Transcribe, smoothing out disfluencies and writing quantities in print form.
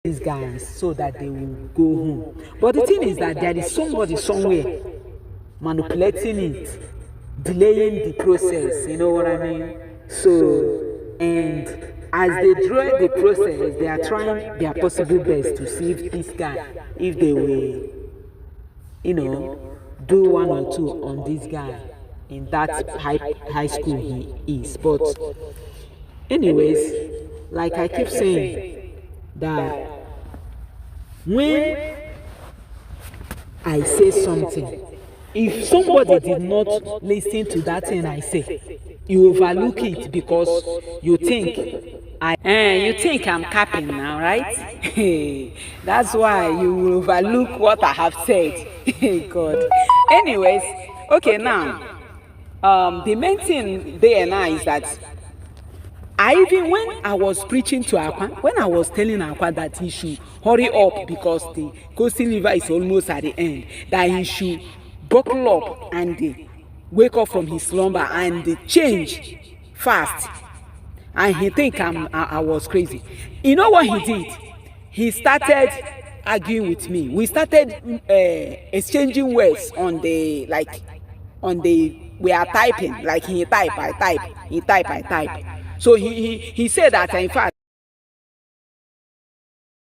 these guys so that they will go home. But the thing is that there is somebody somewhere manipulating it, delaying the process, you know what I mean? So, and as they draw the process, they are trying their possible best to see if this guy, if they will, you know, do one or two on this guy in that high school he is. But anyways, like I keep saying, that when I say something, if somebody did not listen to that thing I say, you overlook it because you think you think I'm capping now, right? That's why you will overlook what I have said. God. Anyways, okay, now the main thing there now is that when I was preaching to Akwa, when I was telling Akwa that he should hurry up because the coasting river is almost at the end, that he should buckle up and wake up from his slumber and change fast, and he think I was crazy. You know what he did? He started arguing with me. We started exchanging words on the we are typing, like he type, I type, he type, I type. So he said that in fact